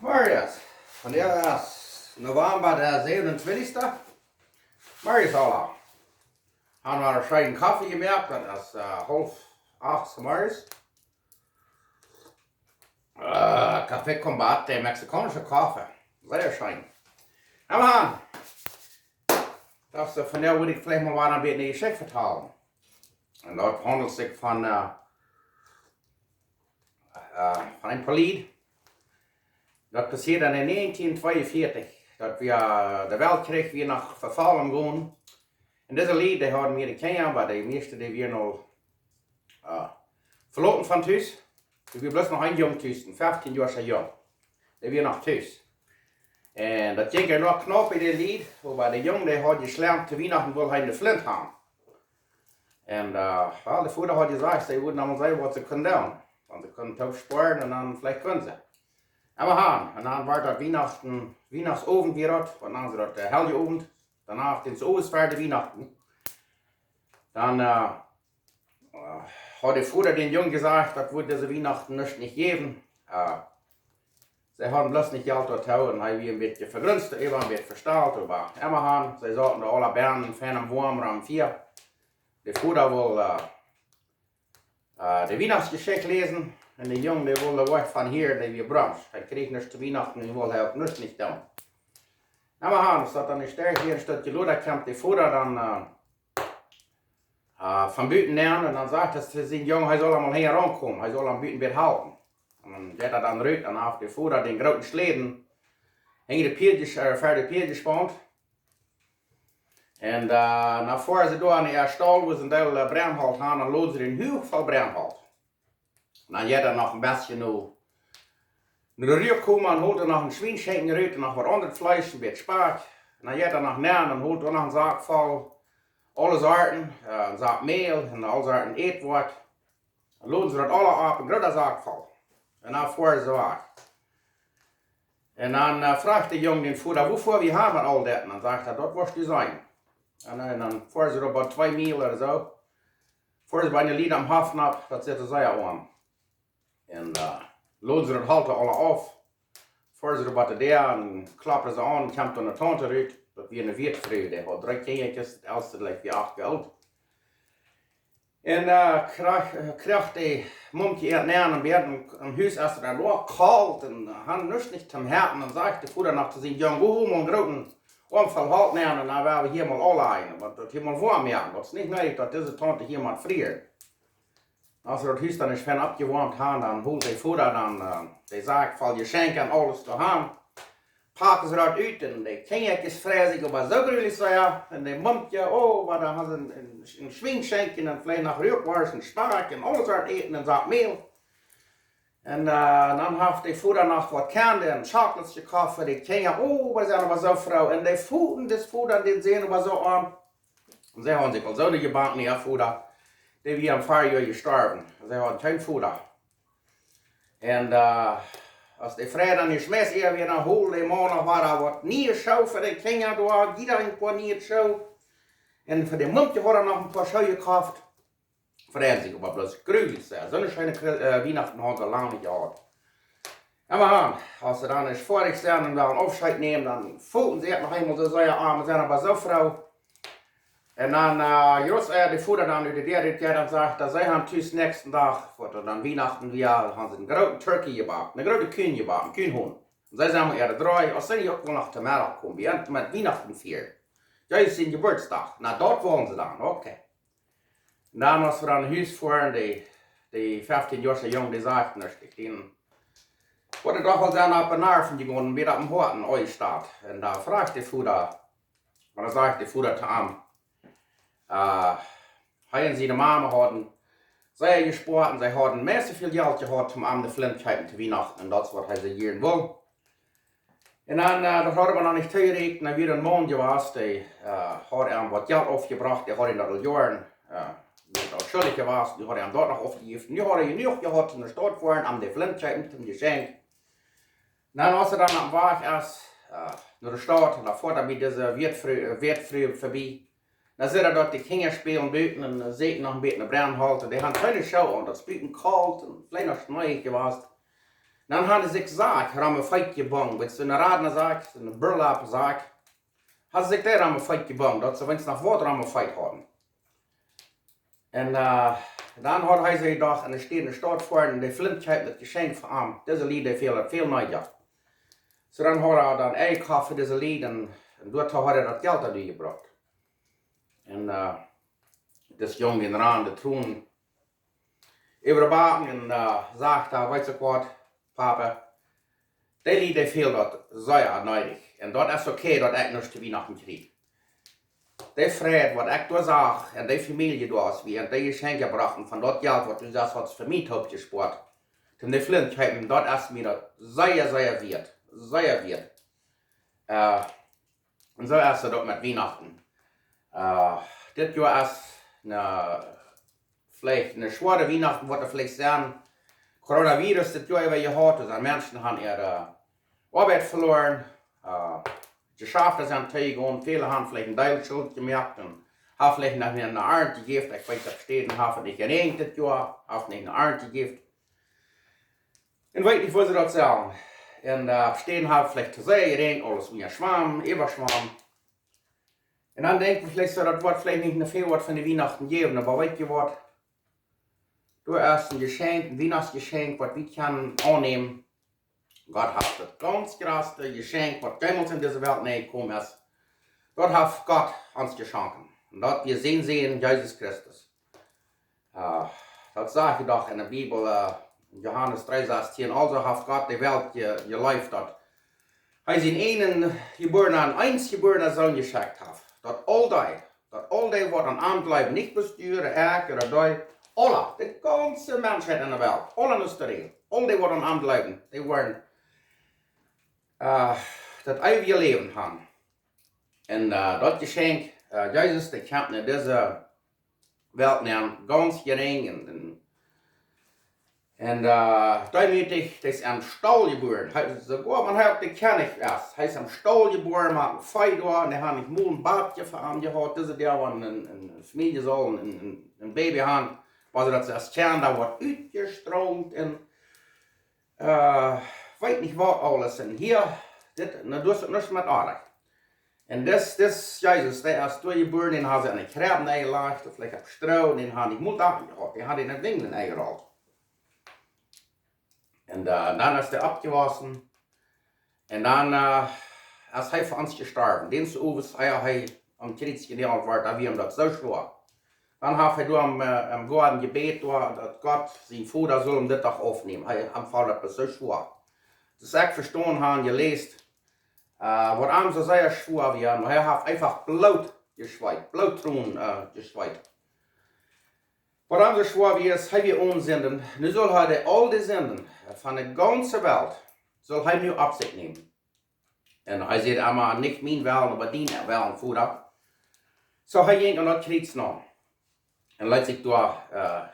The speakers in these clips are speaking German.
Marius, vandaag is november de 27e. Marius Allah. Haben wir einen schönen Kaffee gemerkt, das ist 7:30 Marius. Kaffee Combat, der mexikanische Kaffee. Sehr schön. Aber das von der würde ich vielleicht mal ein bisschen Geschichte vertellen. Und dort handelt es sich von einem Polied. Das passiert in 1942, dass wir der Weltkrieg wieder nach verfallen gehen. Und diese Lied, die haben wir gekannt, aber die meisten, die wir noch verloren von Tüß. Wir waren bloß noch ein Jung Tüß, 15 Jahre jung. Die wir noch Tüß. Und das ging ja noch knapp in dem Lied, aber der Junge, der hat geschlernt, zu Weihnachten wohl eine Flint haben. Und der Vater hat gesagt, sie würden einmal sagen, was sie können tun. Und sie können drauf sparen und dann vielleicht können sie. Aber und dann war das Weihnachtsabend wieder, und dann war das der Helgeabend, danach den Osterfeier Weihnachten. Dann hat der Vater den Jungen gesagt, das würde diese Weihnachten nicht geben. Sie haben bloß nicht Geld dort und haben wir ein bisschen vergrünzt, ein bisschen verstaut, aber immer sie sollten da alle Bären fan am Wurm am 4. Der Vater will die Weihnachtsgeschichte lesen. Und der Junge, der wollte weg von hier, der wir brauchen. Er kriegt nicht zu Weihnachten, er wollte halt nicht tun. Aber es hat dann nicht stärker hier in Stadt Geluda, kam der Vater dann von Büten lernen und dann sagt er zu seinem Jungen, er soll einmal hier rankommen, er soll am Bütenbett halten. Und dann geht er dann rück, dann auf der Vater den großen Schlitten, hängt der Pier gespannt. Und nach vorher sie da an der Stall, wo sie den Brennholz haben, dann losen sie den Hügel voll Brennholz. Und dann geht er noch ein bisschen nur rüberkommen und holt er noch ein Schweinschenken rüber, noch was anderes Fleisch, ein bisschen Speck. Und dann geht er nach näher und holt er noch einen Sack voll alle Sorten, einen Sack Mehl und alle Sorten Eetwort. Dann losen sie das alle ab, ein großer Sack voll. Und dann vorher so weg. Und dann fragt der Junge den Vater, wovor wir haben all das? Und dann sagt er, dort wirst du sein. Und dann fahren sie about 2 Meilen oder so. Fahren sie bei einer Lied am Hafen ab, das zit er sehr an. Und laden sie das Halter alle auf. Fahren sie about der und klappen sie an, kommt dann eine Tante rück. Das wie eine Wirtfrau, der hat 3 Kindjes, der älteste leicht wie 8 Jahre alt. Und kriegt die Mumpje näher und werden am Haus erst dann nur kalt und haben nicht zum Herzen und sagt der Vater nach zu seinem Jungen, wo haben wir einen großen Unfall halt näher und dann werden wir hier mal alle ein. Aber das hier mal warm werden, das ist nicht nötig, dass diese Tante hier mal friert. Als wir das Haus dann nicht schön abgewärmt haben, dann holt der Vater dann, der sagt, voll Geschenke und alles zu haben. Packen sie das aus und die Kindjes fräsig, aber so grülich so ja. Und der Mumpje, oh, aber da haben sie ein Schweinschenken und vielleicht noch Rückwärts, ein Stark und alles was eten und sagt Mehl. Und dann hat der Vater noch was Kerne und Chocolates gekauft für die Kinder. Oh, wir sind aber so froh. Und die Pfoten des Vaters, die sehen aber so an. Und sie haben sich also die gebannt, ihr Vater, die wir am 4 Jahr gestorben. Sie haben kein Vater. Und als die Frau dann geschmissen ist, wir dann holen, die Mann war da was nie Show für die Kinder, da hat jeder ein paar nie Show. Und für den Mumpje hat er noch ein paar Show gekauft. Freuen sich aber bloß grüßig. So eine schöne Weihnachten hat er lange nicht gehabt. Aber als sie dann nicht vorig sind und dann Aufscheid nehmen, dann fühlten sie noch einmal so sehr arm, sind aber so froh. Und dann, just der Vater dann über der dann sagt, dass sie haben tschüss nächsten Tag, und dann Weihnachten, haben sie einen großen Turkey gebacken, eine große Kühn gebacken, Kühnhuhn. Und sie sagen, ja, 3, als sie auch noch zum Mittag kommen, wir haben mit Weihnachten feiern. Ja, ist ihr Geburtstag. Na, dort wollen sie dann, okay. Und dann, als wir dann Haus fuhren, die 15 Jahre Jungen, die sagten, den wurde doch mal sehr nach Benarfen gegangen, wieder am Horten, euch statt. Und da fragt der Vater, und da sagt der Vater zu ihm, haben sie die Mama hatten, sehr gespart, sie hatten mäßig viel Geld gehabt, um an die Flintkeiten zu Weihnachten, und das, was sie hier wollen. Und dann, das hat aber noch nicht zugeregt, dann wieder ein Mann gewesen, der hat ihm was Geld aufgebracht, der hat in den Jahren, auch schuldig gewesen, die hat ihm dort noch aufgegeben. Die hat er genug gehabt, in der Stadt fahren, an die Flintkeiten zum Geschenk. Und dann, als er dann am Weg ist, nach der Stadt, und da fährt er mit dieser Wirtfrau vorbei. Dann sind dort die Kinder spielen Büten und sehen noch ein bisschen Brennholz. Und die haben keine Show und das Büten kalt und vielleicht noch schnee gewesen. Dann haben sie sich gesagt, haben wir Feit gebannt, mit so einer Radnersack, so einer Burlappensack, haben sie sich der haben wir Feit gebannt, dass sie, wenn es nach Wort haben wir Feit haben. Und dann hat er sich gedacht, und er steht in der Stadt vor, und der Flint hat das Geschenk für ihn, diese Lied, der viel neu. So dann hat er dann eingekauft für diese Lied, und dort hat er das Geld dadurch gebracht. Und das Junge in Rand, der Thron, über den Baken, und sagt, weißt du was, Papa, der Lied, der fehlt dort sehr neidig. Und dort ist okay, dass ich nicht zu Weihnachten kriege. Der Fred, was ich da sage, und die Familie da ist, wie, und die Geschenke gebracht, von dort Geld, was du sagst, was für mich habt gespart. Und die Flint, dort ist mir das sehr wert. Sehr wert. Und so ist es dort mit Weihnachten. Das Jahr ist vielleicht eine schwere Weihnachten, was vielleicht sagen, Coronavirus, das Jahr über gehabt, also Menschen haben ihre Arbeit verloren, geschafft, dass sie an Tag gehen, viele haben vielleicht einen Teil Schuld gemerkt und haben vielleicht nach einer Art gegeben, ich weiß, das steht und haben nicht geregnet das Jahr, haben nicht eine Art gegeben. Und weiß nicht, was sie dort sagen. Und stehen haben vielleicht zu sehr geregnet, alles wie ein Schwamm, Überschwamm. Und dann denken wir vielleicht so, das wird vielleicht nicht eine Fehlwort von den Weihnachten geben, aber weißt du was? Du hast ein Geschenk, ein Weihnachtsgeschenk, was wir können annehmen. Gott hat das ganz größte Geschenk, was damals in dieser Welt nicht gekommen ist. Dort hat Gott uns geschenkt. Und dort wir sehen Jesus Christus. Das sage ich doch in der Bibel, Johannes 3,16. Also hat Gott die Welt geleitet. Er seinen eingeborenen Sohn geschenkt hat. Dat all die wat aan aanblijven, niet besturen, ik oder die, alle, de ganze Menschheit in der Welt, alle is erin, all die wat aan aanblijven, die worden dat eeuwige Leben haben. En dat geschenk, Jezus, die komt naar deze Welt nemen, ganz gering en daarmee is am Stall geboren. Sogar man hat die kenne ich erst. Hij is am Stall geboren, met een Feidor, en hij had niet moe een badje voor hem gehad. Deze der was een familie zo, een baby had. Was dat als Kern, dat wordt uitgestroomd en weet niet wat alles. En hier, dat doet het niks met aardig. En this Jezus, der is doorgeboren, en had ze aan een krab neergelegd, of like op stro, en had niet moed afgehad. Die had in het ding neergehaald. En dan is hij abgewassen. En dan is hij voor ons gestorben. Dinsovens hij am Kreuz genäht wordt, dat we hem dat zo schwor. Dan heeft hij door am Gordon gebet, dat Gott zijn Vater soll dit toch aufnehmen. Hij heeft dat zo schwor. Dus ik verstaan han gelezen, wat am so sehr schwor wie hij heeft einfach bloot geschweit, bloottroen geschweit. Wat am so schwor wie is, hij weer onzenden. Nu zal hij al die zenden van de ganze Welt, zal hij nu op zich nemen. En hij zegt allemaal, niet mijn wel, maar die wel, Vater. Zo hij ging aan dat kruis naar. En laat zich door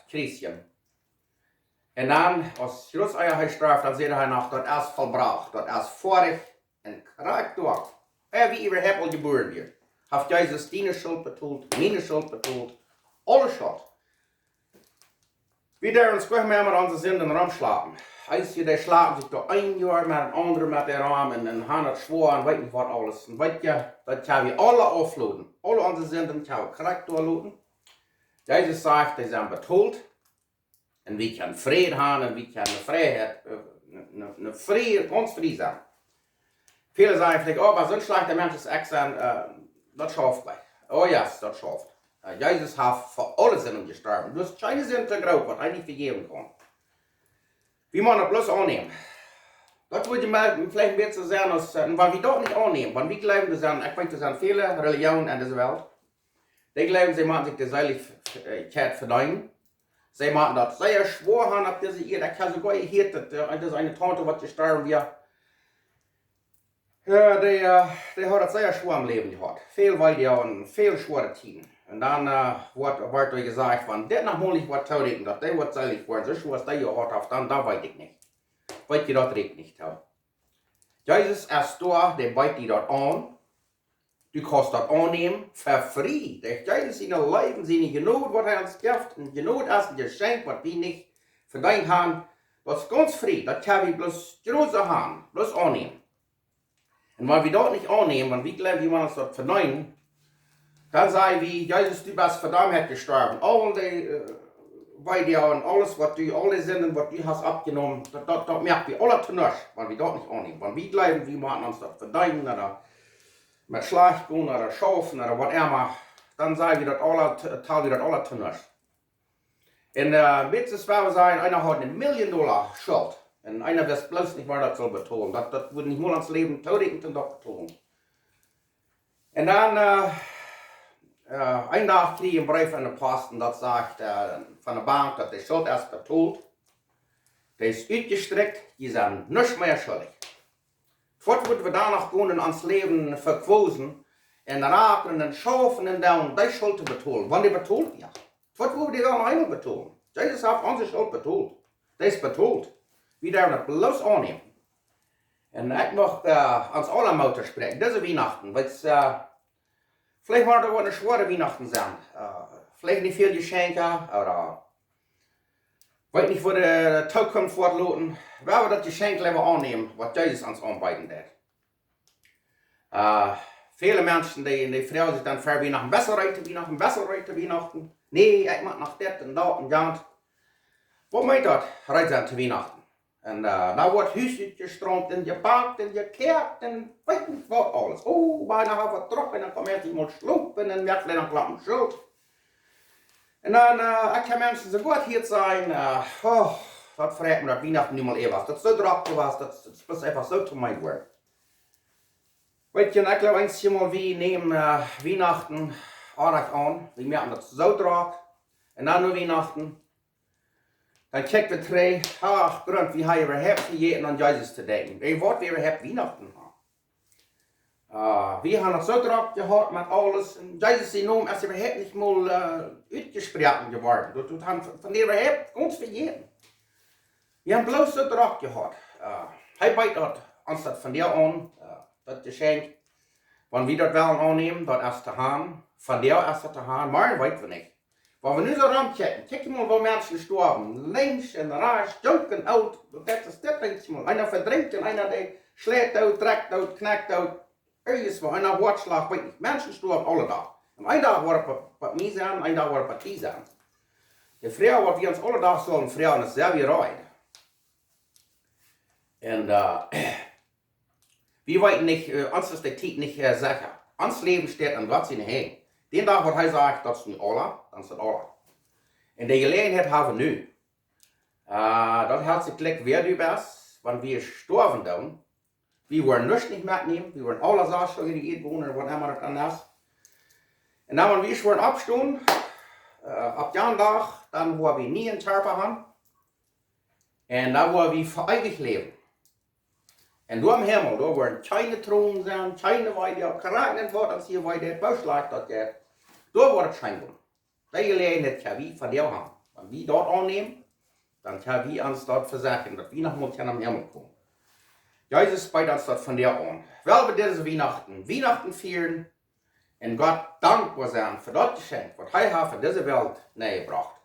kruisen. En dan, als Jezus hij straft, dan zegt hij nog, dat is volbracht, dat is vorig en krijgt door. Wie überhaupt geboren wird. Heeft Jezus die schuld betoeld, mijn schuld betoeld, alle schuld. Wie daar ons kwijt met onze zinden ramslapen. Als je die slapen zich door 1 jaar met een andere met de raam en han het zwaar en weet niet wat alles. En weet je, dat gaan we alle afloten. Alle onze zinden gaan we correct doorloten. Jezus zegt, die zijn betoeld. En we kunnen vrede hebben en we kunnen vrijheid, een vrije, ganz vrij zijn. Viele sagen vielleicht, oh, aber so ein schlechter Mensch ist ich sein, das schafft mich. Oh ja, yes, das schafft. Jesus hat für alle Sünden gestorben. Du hast keine Sünde groß, was er nicht vergeben kann. Wie man das bloß annehmen. Das würde ich vielleicht ein bisschen sagen, als, wenn wir das nicht annehmen, wenn wir glauben, dass ich weiß, dass viele Religionen in dieser Welt, die glauben, sie machen sich die Seiligkeit verdienen. Sie machen das sehr schwor haben, ob diese ihr, der kann sogar hier, das ist eine Tante, was gestorben wird. Ja, die hat das sehr schwer im Leben gehabt. Viel weiter und viel schwere Tiden. Und dann wird gesagt, wenn das noch mal nicht was taugt, dass der was seilig worden, so schwer, was der gehabt hat, dann da weiß ich nicht. Weiß ich das recht nicht. Jesus ist da, der beißt dir das an. Du kannst das annehmen, für frei. Der Jesus in dein Leben, seine Genot, was er uns gibt, und Genot ist ein Geschenk, was wir nicht verdient haben. Dat is ganz frei, das kann wir bloß große haben, bloß annehmen. Und wenn wir das nicht annehmen, wenn wir glauben, wir wollen uns das verneinen, dann sagen wir, Jesus, du bist für damit gestorben. All die bei dir und alles, was du, alle Sünden, was du hast abgenommen, das merken wir alle zu nichts, wenn wir das nicht annehmen. Wenn wir glauben, wir wollen uns das verneinen oder mit Schlag gehen oder schaufen oder was immer, dann sagen wir das alle, teilen wir das alle zu nichts. Und mindestens werden wir sagen, einer hat $1 Million Schuld. Und einer wird bloß nicht mehr das soll betonen. Das würde nicht mal ans Leben töten und das betonen. Und dann, ein Tag kriege ich einen Brief von der Posten, das sagt von der Bank, dass die Schuld erst betont. Der ist ausgestreckt, die sind nicht mehr schuldig. Was würden wir danach gehen und ans Leben verquosen, und raken und schaufen und dann die Schuld zu betonen? Wann die betont, ja. Was würden die dann einmal betonen? Jesus hat unsere Schuld betont. Das ist betont. Wir dürfen das bloß annehmen. Und ich möchte ans Allermutter sprechen, diese Weihnachten, weil vielleicht werden das eine schwere Weihnachten sein. Vielleicht nicht viel Geschenke oder weiß nicht, wo die Zukunft fortlauten. Wenn wir das Geschenk lieber annehmen, was Jesus uns anbieten wird. Viele Menschen, die freuen sich dann für Weihnachten, besser Weihnachten. Nee, ich mag nach das und das und das. Was meint das? Reisen zu Weihnachten. Und da wird Hüsschen geströmt und gepackt und gekehrt und weiß nicht was alles. Oh, beinahe haben wir trocken, dann kommt endlich mal schlupen und merkt dann klappen Schuld. Und dann kann Menschen so gut hier sein, das fragt mir, dass Weihnachten nicht mal was. Das ist so trocken was, das ist bloß einfach so zu mein Wort. Weißt du, ich glaube, einmal wir nehmen Weihnachten arg an, wir merken das so trocken. Und dann nur Weihnachten. Dann kijkt we terug, Grund, wie hij überhaupt jeden an Jesus zu denken. Wie wat we überhaupt Weihnachten haben. Wir haben es so drauf gehabt mit alles. Und Jesus in Namen ist überhaupt nicht mal ausgesprochen geworden. Das haben von der überhaupt ganz vergessen. Wir haben bloß so drauf gehabt. Hij bietet uns das von dir an, das Geschenk. Wenn wir das wollen annehmen, das ist zu haben. Von dir ist das zu haben, maar weten wir nicht. Wenn wir nu so rumchecken, kijk mal, wo Menschen sterben. Links und rechts, jung und alt. Das ist das mal. Einer verdrängt und einer der schlägt out, trägt out, knackt out. Irgendwas, einer Wortschlag, weiß nicht. Menschen sterben alle da. Und ein Tag war es bei mir sein, ein Tag war es bei dir sein. Die Frau, was wir uns alle da sollen, Frau, ist sehr wie rein. Und wir wollten nicht, uns ist die Zeit nicht sicher. Uns Leben steht an Gott seine Hände. Den Tag wat hij zegt, dat is niet Allah, dan is het Allah. En de gelegenheid hebben we nu. Dat heeft zich gelijk weer du best, want we sterven dan. We worden niets niet metnemen, we worden alle zaken in die wonen, wat immer dat dan is. En dan wanneer we worden opstaan, op die dag, dan worden we niet in Terpen gaan. En dan worden we voor eeuwig leven. En door im Himmel, daar worden keine Thronen zijn, keine Weide, geregnet wordt als hier weide het Bauschlag dat je. Daar wordt het schijnbaar. Die gelegenheid kan we van jou hebben. Wenn wir dort annehmen, dann können wir uns dort versagen, dass wir nach Mund am Himmel kommen. Jesus bietet uns das von dir an. Weil wir diese Weihnachten feiern und Gott dankbar sein für das Geschenk, was er für diese Welt nähergebracht.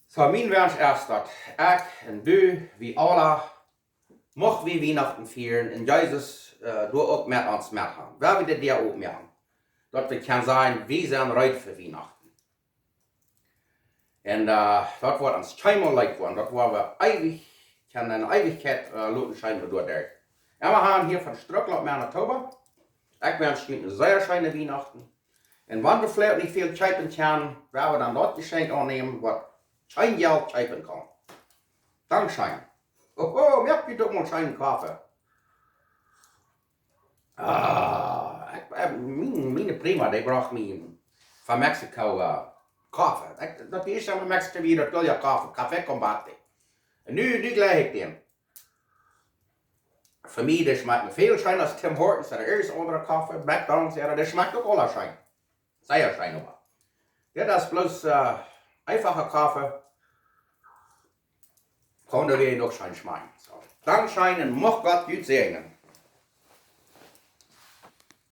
So, mein Wunsch ist, dass ich und du, wie alle, mochten wir Weihnachten feiern und Jesus du auch mit uns mithaben. Weil wir dir auch mithaben. Dass wir können sagen, wir sind reif für Weihnachten. Und das wird uns scheinbar leid worden. Das war wir ewig, kann eine Ewigkeit lauten scheinbar durch. Und wir haben hier von Ströckl ab Manitoba. Ich wünsche eine sehr schöne Weihnachten. Und wenn wir vielleicht nicht viel schreiben können, werden wir dann dort Geschenk annehmen, was kein Geld schreiben kann. Dankeschön. Oh, merkt ihr doch mal scheinen Kaffee. Meine Prima, die braucht mir von Mexiko Kaffee. Dat is aan Mexico weer dat ja Kaffee Combate. En nu gleich ik den. Für mich, das schmeckt mir viel schein als Tim Hortons, der erste andere Kaffee, McDonald's, ja, das schmeckt auch aller schein. Sehr schein aber. Ja, das ist bloß einfacher Kaffee. Kann der wieder noch schein schmecken. So. Dann scheinen, mocht Gott gut segnen.